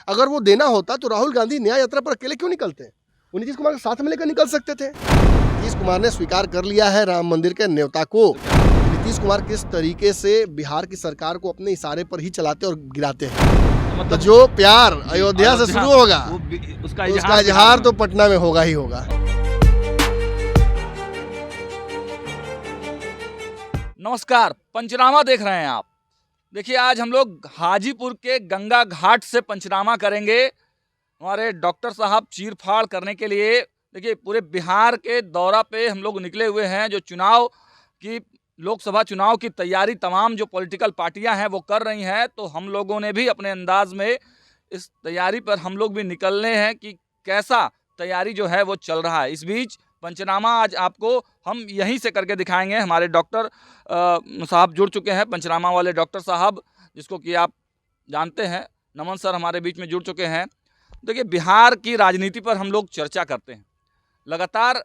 अगर वो देना होता तो राहुल गांधी न्याय यात्रा पर अकेले क्यों निकलते हैं? वो नीतीश कुमार के साथ में लेकर निकल सकते थे। नीतीश कुमार ने स्वीकार कर लिया है राम मंदिर के न्योता को। नीतीश कुमार किस तरीके से बिहार की सरकार को अपने इशारे पर ही चलाते और गिराते हैं। तो जो प्यार अयोध्या से शुरू होगा उसका इजहार तो पटना में होगा ही होगा। नमस्कार, पंचनामा देख रहे हैं आप। देखिए, आज हम लोग हाजीपुर के गंगा घाट से पंचनामा करेंगे। हमारे डॉक्टर साहब चीर फाड़ करने के लिए देखिए पूरे बिहार के दौरा पे हम लोग निकले हुए हैं। जो चुनाव की लोकसभा चुनाव की तैयारी तमाम जो पॉलिटिकल पार्टियां हैं वो कर रही हैं, तो हम लोगों ने भी अपने अंदाज में इस तैयारी पर हम लोग भी निकलने हैं कि कैसा तैयारी जो है वो चल रहा है। इस बीच पंचनामा आज आपको हम यहीं से करके दिखाएंगे। हमारे डॉक्टर साहब जुड़ चुके हैं, पंचनामा वाले डॉक्टर साहब, जिसको कि आप जानते हैं। नमन सर हमारे बीच में जुड़ चुके हैं। देखिए, बिहार की राजनीति पर हम लोग चर्चा करते हैं लगातार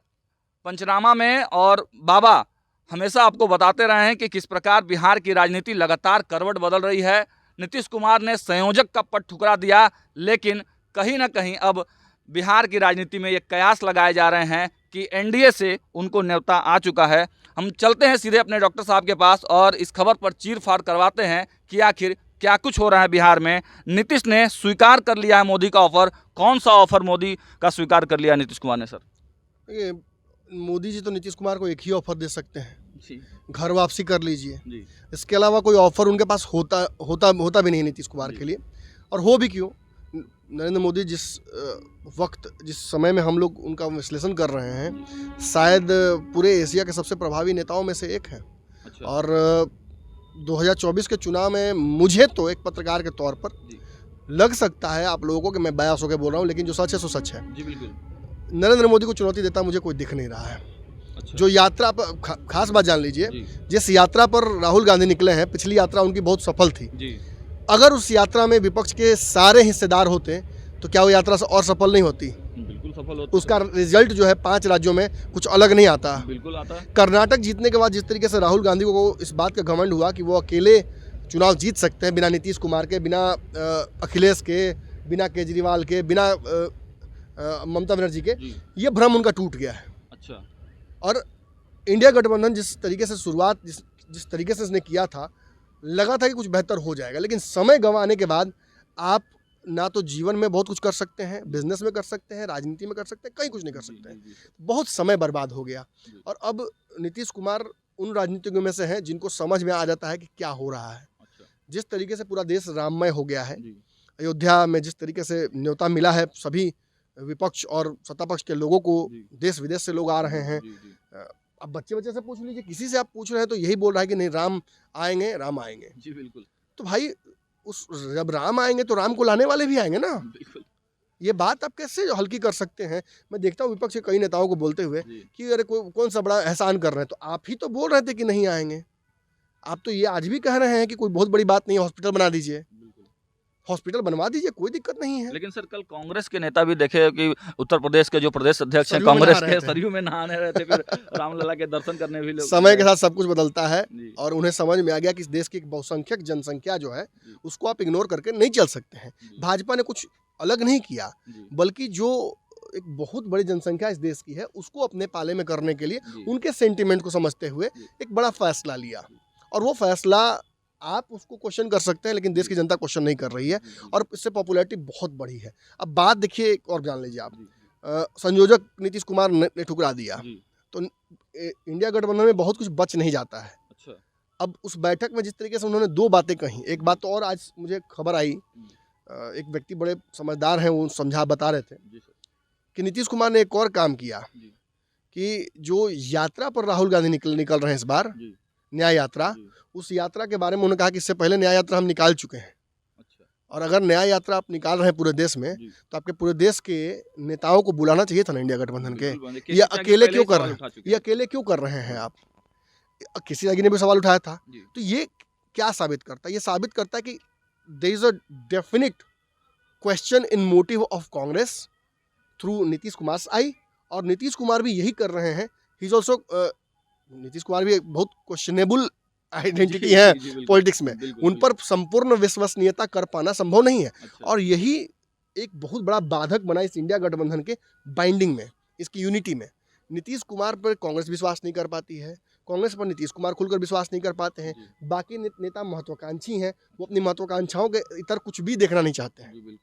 पंचनामा में, और बाबा हमेशा आपको बताते रहे हैं कि किस प्रकार बिहार की राजनीति लगातार करवट बदल रही है। नीतीश कुमार ने संयोजक का पद ठुकरा दिया, लेकिन कहीं ना कहीं अब बिहार की राजनीति में ये कयास लगाए जा रहे हैं कि एनडीए से उनको न्योता आ चुका है। हम चलते हैं सीधे अपने डॉक्टर साहब के पास और इस खबर पर चीर फाड़ करवाते हैं कि आखिर क्या कुछ हो रहा है बिहार में। नीतीश ने स्वीकार कर लिया है मोदी का ऑफर। कौन सा ऑफर मोदी का स्वीकार कर लिया नीतीश कुमार ने? सर, ये मोदी जी तो नीतीश कुमार को एक ही ऑफर दे सकते हैं, घर वापसी कर लीजिए। इसके अलावा कोई ऑफर उनके पास होता भी नहीं नीतीश कुमार के लिए। और हो भी क्यों, नरेंद्र मोदी जिस वक्त जिस समय में हम लोग उनका विश्लेषण कर रहे हैं, शायद पूरे एशिया के सबसे प्रभावी नेताओं में से एक हैं। और 2024 के चुनाव में मुझे तो एक पत्रकार के तौर पर लग सकता है, आप लोगों को, कि मैं बयास होकर बोल रहा हूँ, लेकिन जो सच है सो सच है। जी बिल्कुल। नरेंद्र मोदी को चुनौती देता मुझे कोई दिख नहीं रहा है। जो यात्रा पर, खास बात जान लीजिए, जिस यात्रा पर राहुल गांधी निकले हैं, पिछली यात्रा उनकी बहुत सफल थी। अगर उस यात्रा में विपक्ष के सारे हिस्सेदार होते तो क्या वो यात्रा और सफल नहीं होती? बिल्कुल सफल होती। उसका रिजल्ट जो है 5 राज्यों में कुछ अलग नहीं आता। बिल्कुल आता। कर्नाटक जीतने के बाद जिस तरीके से राहुल गांधी को इस बात का घमंड हुआ कि वो अकेले चुनाव जीत सकते हैं, बिना नीतीश कुमार के, बिना अखिलेश के, बिना केजरीवाल के, बिना ममता बनर्जी के, ये भ्रम उनका टूट गया है। अच्छा। और इंडिया गठबंधन जिस तरीके से शुरुआत जिस तरीके से इसने किया था, लगा था कि कुछ बेहतर हो जाएगा, लेकिन समय गंवाने के बाद आप ना तो जीवन में बहुत कुछ कर सकते हैं, बिजनेस में कर सकते हैं, राजनीति में कर सकते हैं, कहीं कुछ नहीं कर सकते हैं। बहुत समय बर्बाद हो गया। और अब नीतीश कुमार उन राजनीतिज्ञों में से हैं जिनको समझ में आ जाता है कि क्या हो रहा है। जिस तरीके से पूरा देश राममय हो गया है, अयोध्या में जिस तरीके से न्योता मिला है, सभी विपक्ष और सत्ता पक्ष के लोगों को, देश विदेश से लोग आ रहे हैं। अब बच्चे से पूछ लीजिए, किसी से आप पूछ रहे हैं तो यही बोल रहा है कि नहीं, राम आएंगे, राम आएंगे। जी बिल्कुल। तो भाई, जब राम आएंगे तो राम को लाने वाले भी आएंगे ना। बिल्कुल। ये बात आप कैसे हल्की कर सकते हैं? मैं देखता हूँ विपक्ष के कई नेताओं को बोलते हुए कि अरे कौन सा बड़ा एहसान कर रहे हैं। तो आप ही तो बोल रहे थे कि नहीं आएंगे। आप तो ये आज भी कह रहे हैं कि कोई बहुत बड़ी बात नहीं है, हॉस्पिटल बना दीजिए। हॉस्पिटल बनवा दीजिए, कोई दिक्कत नहीं है। लेकिन सर, कल कांग्रेस के नेता भी देखे कि उत्तर प्रदेश के जो प्रदेश अध्यक्ष हैं कांग्रेस के, सरयू में नहाने रहे थे, फिर रामलला के दर्शन करने भी लोग। समय के साथ सब कुछ बदलता है और उन्हें समझ में आ गया कि इस देश की बहुसंख्यक जनसंख्या जो है उसको आप इग्नोर करके नहीं चल सकते हैं। भाजपा ने कुछ अलग नहीं किया, बल्कि जो एक बहुत बड़ी जनसंख्या इस देश की है उसको अपने पाले में करने के लिए उनके सेंटिमेंट को समझते हुए एक बड़ा फैसला लिया। और वो फैसला आप उसको क्वेश्चन कर सकते हैं, लेकिन देश की जनता क्वेश्चन नहीं कर रही है और इससे पॉपुलैरिटी बहुत बढ़ी है। अब बात देखिए, एक और जान लीजिए आप, संयोजक नीतीश कुमार ने ठुकरा दिया तो इंडिया गठबंधन में बहुत कुछ बच नहीं जाता है। अच्छा। अब उस बैठक में जिस तरीके से उन्होंने 2 बातें कही, एक बात तो और आज मुझे खबर आई, एक व्यक्ति बड़े समझदार हैं, वो बता रहे थे कि नीतीश कुमार ने एक और काम किया कि जो यात्रा पर राहुल गांधी निकल रहे हैं इस बार, न्याय यात्रा, उस यात्रा के बारे में उन्होंने कहा कि इससे पहले न्याय यात्रा हम निकाल चुके हैं। अच्छा। और अगर न्याय यात्रा आप निकाल रहे हैं पूरे देश में, तो आपके पूरे देश के नेताओं को बुलाना चाहिए था ना, इंडिया गठबंधन के। ये अकेले क्यों कर रहे हैं? ये अकेले क्यों कर रहे हैं आप? किसी आगे ने भी सवाल उठाया था। तो ये क्या साबित करता है? ये साबित करता है कि there is a definite question in motive of Congress through Nitish Kumar I, और नीतीश कुमार भी यही कर रहे हैं। He is also, Nitish Kumar भी एक बहुत क्वेश्चनेबल आइडेंटिटी है पॉलिटिक्स में, उन पर संपूर्ण विश्वसनीयता कर पाना संभव नहीं है। अच्छा। और यही एक बहुत बड़ा बाधक बना इस इंडिया गठबंधन के बाइंडिंग में, इसकी यूनिटी में। नीतीश कुमार पर कांग्रेस विश्वास नहीं कर पाती है, कांग्रेस पर नीतीश कुमार खुलकर विश्वास नहीं कर पाते हैं। बाकी नेता महत्वाकांक्षी हैं, वो अपनी महत्वाकांक्षाओं के इतर कुछ भी देखना नहीं चाहते हैं।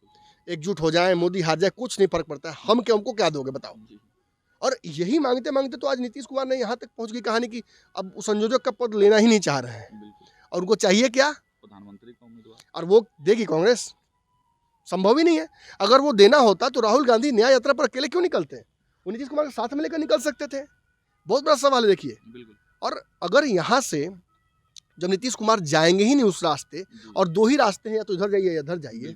एकजुट हो जाए, मोदी हार जाए, कुछ नहीं फर्क पड़ता है, हमको क्या दोगे बताओ। और यही मांगते मांगते तो आज नीतीश कुमार ने यहाँ तक पहुँच गई कहानी कि अब संयोजक का पद लेना ही नहीं चाह रहे हैं, और उनको चाहिए क्या, प्रधानमंत्री का उम्मीदवार, और वो देगी कांग्रेस। संभव ही नहीं है। अगर वो देना होता तो राहुल गांधी न्याय यात्रा पर अकेले क्यों निकलते हैं, वो नीतीश कुमार के साथ में लेकर निकल सकते थे। बहुत बड़ा सवाल है देखिए। और अगर यहाँ से जब नीतीश कुमार जाएंगे ही नहीं उस रास्ते, और दो ही रास्ते हैं, या तो इधर जाइए या इधर जाइए,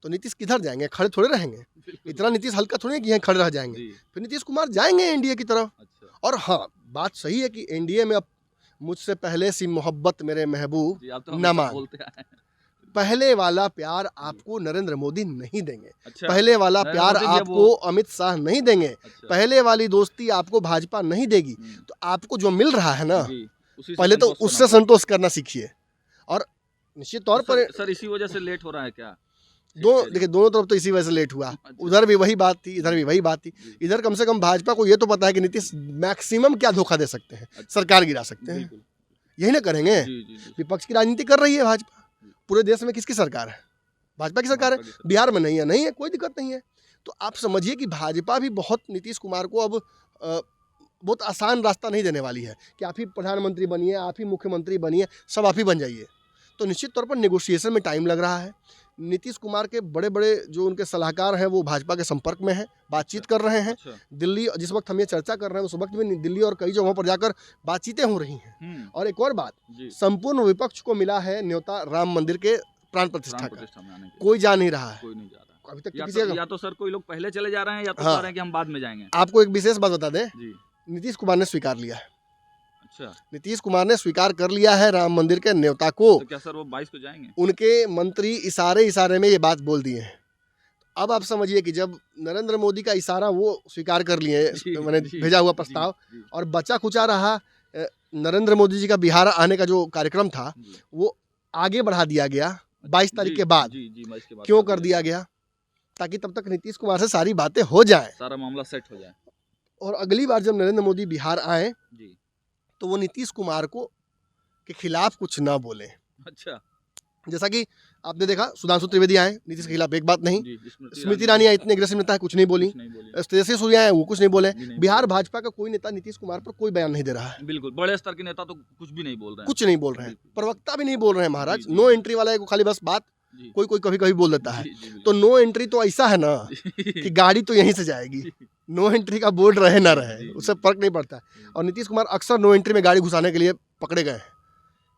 तो नीतीश किधर जाएंगे, खड़े थोड़े रहेंगे। इतना नीतीश हल्का थोड़े कि यहाँ खड़े रह जाएंगे, फिर नीतीश कुमार जाएंगे एनडीए की तरफ। और हाँ, बात सही है कि एनडीए में अब मुझसे पहले सी मोहब्बत मेरे महबूब न मांग, पहले वाला प्यार आपको नरेंद्र मोदी नहीं देंगे। पहले वाला प्यार आपको अमित शाह नहीं देंगे। पहले वाली दोस्ती आपको भाजपा नहीं देगी। तो आपको जो मिल रहा है ना, पहले तो उससे संतोष करना सीखिए। और निश्चित तौर पर सर इसी वजह से लेट हो रहा है क्या? देखिए, दोनों तरफ तो इसी वजह से लेट हुआ। उधर भी वही बात थी, इधर भी वही बात थी। इधर कम से कम भाजपा को ये तो पता है कि नीतीश मैक्सिमम क्या धोखा दे सकते हैं, सरकार गिरा सकते हैं। यही ना करेंगे। विपक्ष की राजनीति कर रही है भाजपा। पूरे देश में किसकी सरकार है? भाजपा की सरकार है। बिहार में नहीं है, कोई दिक्कत नहीं है। तो आप समझिए कि भाजपा भी बहुत नीतीश कुमार को अब बहुत आसान रास्ता नहीं देने वाली है कि आप ही प्रधानमंत्री बनिए, आप ही मुख्यमंत्री बनिए, सब आप ही बन जाइए। तो निश्चित तौर पर नेगोशिएशन में टाइम लग रहा है। नीतीश कुमार के बड़े बड़े जो उनके सलाहकार हैं वो भाजपा के संपर्क में हैं, बातचीत कर रहे हैं। दिल्ली, जिस वक्त हम ये चर्चा कर रहे हैं उस वक्त भी दिल्ली और कई जगहों पर जाकर बातचीतें हो रही हैं। और एक और बात, संपूर्ण विपक्ष को मिला है न्योता राम मंदिर के प्राण प्रतिष्ठा का। कोई जा नहीं रहा है, अभी तक या तो सर कोई लोग पहले चले जा रहे हैं, या तो कह रहे हैं कि हम बाद में जाएंगे। आपको एक विशेष बात बता दें, नीतीश कुमार ने स्वीकार लिया है। नीतीश कुमार ने स्वीकार कर लिया है राम मंदिर के न्योता को। तो क्या सर वो 22 को जाएंगे? उनके मंत्री इशारे में ये बात बोल दिए हैं। अब आप समझिए कि जब नरेंद्र मोदी का इशारा वो स्वीकार कर लिए, मैंने भेजा हुआ प्रस्ताव, और बचा खुचा रहा नरेंद्र मोदी जी का बिहार आने का जो कार्यक्रम था वो आगे बढ़ा दिया गया 22 तारीख के बाद। क्यों कर दिया गया? ताकि तब तक नीतीश कुमार से सारी बातें हो जाए, सारा मामला सेट हो जाए, और अगली बार जब नरेंद्र मोदी बिहार आए तो वो नीतीश कुमार को के खिलाफ कुछ ना बोले। अच्छा, जैसा कि आपने देखा, सुधांशु त्रिवेदी आए, नीतीश के खिलाफ एक बात नहीं। स्मृति ईरानी इतने अग्रेसिव नेता है, कुछ नहीं बोली। तेजस्वी सूर्या है, वो कुछ नहीं बोले। बिहार भाजपा का कोई नेता नीतीश कुमार पर कोई बयान नहीं दे रहा है। बिल्कुल, बड़े स्तर के नेता तो कुछ भी नहीं बोल रहे हैं, कुछ नहीं बोल रहे हैं, प्रवक्ता भी नहीं बोल रहे हैं महाराज। नो एंट्री वाला है, खाली बस बात कोई कभी बोल देता है। तो नो एंट्री तो ऐसा है ना कि गाड़ी तो यहीं से जाएगी, नो एंट्री का बोर्ड रहे ना रहे, उससे फर्क नहीं पड़ता। और नीतीश कुमार अक्सर नो एंट्री में गाड़ी घुसाने के लिए पकड़े गए हैं।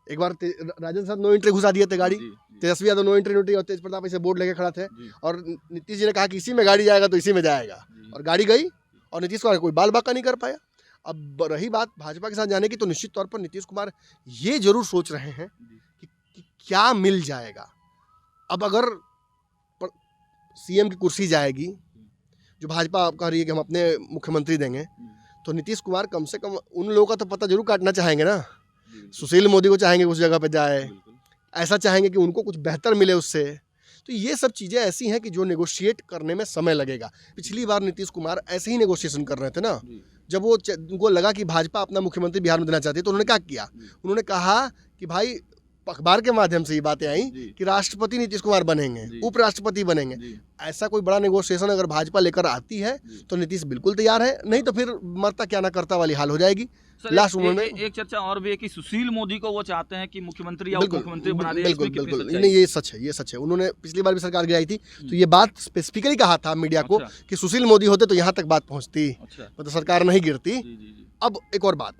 एक बार राजन साहब नो एंट्री घुसा दिए थे गाड़ी, तेजस्वी यादव नो एंट्री और तेज प्रताप ऐसे बोर्ड लेके खड़ा थे, और नीतीश जी ने कहा कि इसी में गाड़ी जाएगा तो इसी में जाएगा, और गाड़ी गई, और नीतीश कुमार कोई बाल बाका नहीं कर पाया। अब रही बात भाजपा के साथ जाने की, तो निश्चित तौर पर नीतीश कुमार ये जरूर सोच रहे हैं कि क्या मिल जाएगा। अब अगर सीएम की कुर्सी जाएगी, जो भाजपा कह रही है कि हम अपने मुख्यमंत्री देंगे, तो नीतीश कुमार कम से कम उन लोगों का तो पता जरूर काटना चाहेंगे ना। सुशील मोदी को चाहेंगे उस जगह पे जाए, ऐसा चाहेंगे कि उनको कुछ बेहतर मिले उससे। तो ये सब चीज़ें ऐसी हैं कि जो नेगोशिएट करने में समय लगेगा। पिछली बार नीतीश कुमार ऐसे ही नेगोशिएशन कर रहे थे ना, जब उनको लगा कि भाजपा अपना मुख्यमंत्री बिहार में देना चाहती है, तो उन्होंने क्या किया, उन्होंने कहा कि भाई, अखबार के माध्यम से ये बातें आई कि राष्ट्रपति नीतीश कुमार बनेंगे, उपराष्ट्रपति बनेंगे। ऐसा कोई बड़ा नेगोशिएशन अगर भाजपा लेकर आती है तो नीतीश बिल्कुल तैयार है, नहीं तो फिर मरता क्या ना करता वाली हाल हो जाएगी। लास्ट उन्होंने एक चर्चा और भी है कि सुशील मोदी को वो चाहते हैं कि मुख्यमंत्री या उपमुख्यमंत्री बना दें। बिल्कुल, नहीं, ये सच है, ये सच है। उन्होंने पिछली बार भी सरकार गिराई थी तो ये बात स्पेसिफिकली कहा था मीडिया को कि सुशील मोदी होते तो यहाँ तक बात पहुँचती, मतलब सरकार नहीं गिरती। अब एक और बात,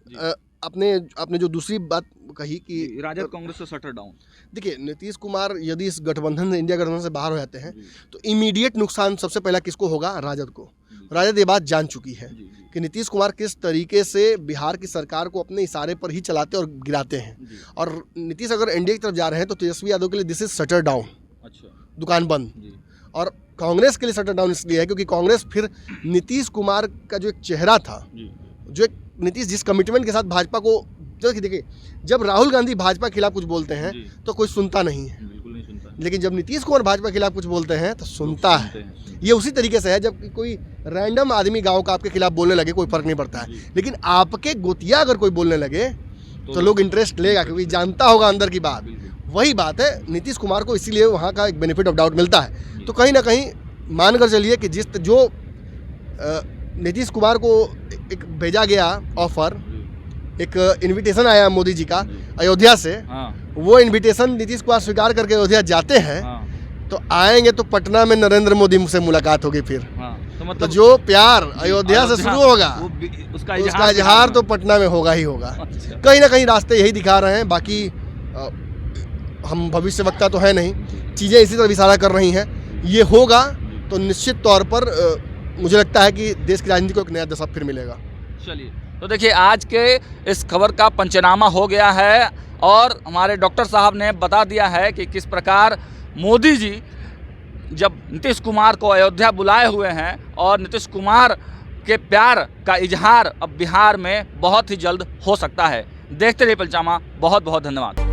आपने जो दूसरी बात कही कि राजद कांग्रेस से शटर डाउन। देखिए, नीतीश कुमार यदि इस गठबंधन इंडिया गठबंधन से बाहर हो जाते हैं तो इमीडिएट नुकसान सबसे पहला किसको होगा? राजद को। राजद ये बात जान चुकी है कि नीतीश कुमार किस तरीके से बिहार की सरकार को अपने इशारे पर ही चलाते और गिराते हैं। और नीतीश अगर एनडीए की तरफ जा रहे हैं तो तेजस्वी यादव के लिए दिस इज शटर डाउन, दुकान बंद। और कांग्रेस के लिए शटर डाउन इसलिए है क्योंकि कांग्रेस फिर नीतीश कुमार का जो एक चेहरा था, जो एक नीतीश जिस कमिटमेंट के साथ भाजपा को, देखिए जब राहुल गांधी भाजपा के खिलाफ कुछ बोलते हैं तो कोई सुनता नहीं है, बिल्कुल नहीं सुनता। लेकिन जब नीतीश कुमार भाजपा के खिलाफ कुछ बोलते हैं तो सुनता है। ये उसी तरीके से है, जब कोई रैंडम आदमी गांव का आपके खिलाफ बोलने लगे कोई फर्क नहीं पड़ता है, लेकिन आपके गोतिया अगर कोई बोलने लगे तो लोग इंटरेस्ट लेगा, क्योंकि जानता होगा अंदर की बात। वही बात है, नीतीश कुमार को इसीलिए वहाँ का एक बेनिफिट ऑफ डाउट मिलता है। तो कहीं ना कहीं मानकर चलिए कि नीतीश कुमार को एक भेजा गया ऑफर, एक इनविटेशन आया मोदी जी का अयोध्या से, वो इनविटेशन नीतीश कुमार स्वीकार करके अयोध्या जाते हैं, तो आएंगे तो पटना में नरेंद्र मोदी से मुलाकात होगी फिर। तो मतलब तो जो प्यार अयोध्या से शुरू होगा उसका इजहार तो पटना में होगा ही होगा। कहीं ना कहीं रास्ते यही दिखा रहे हैं। बाकी हम भविष्यवक्ता तो है नहीं, चीज़ें इसी तरह इशारा कर रही हैं। ये होगा तो निश्चित तौर पर मुझे लगता है कि देश की राजनीति को एक नया दशा फिर मिलेगा। चलिए, तो देखिए आज के इस खबर का पंचनामा हो गया है और हमारे डॉक्टर साहब ने बता दिया है कि किस प्रकार मोदी जी जब नीतीश कुमार को अयोध्या बुलाए हुए हैं और नीतीश कुमार के प्यार का इजहार अब बिहार में बहुत ही जल्द हो सकता है। देखते रहिए पंचनामा। बहुत बहुत धन्यवाद।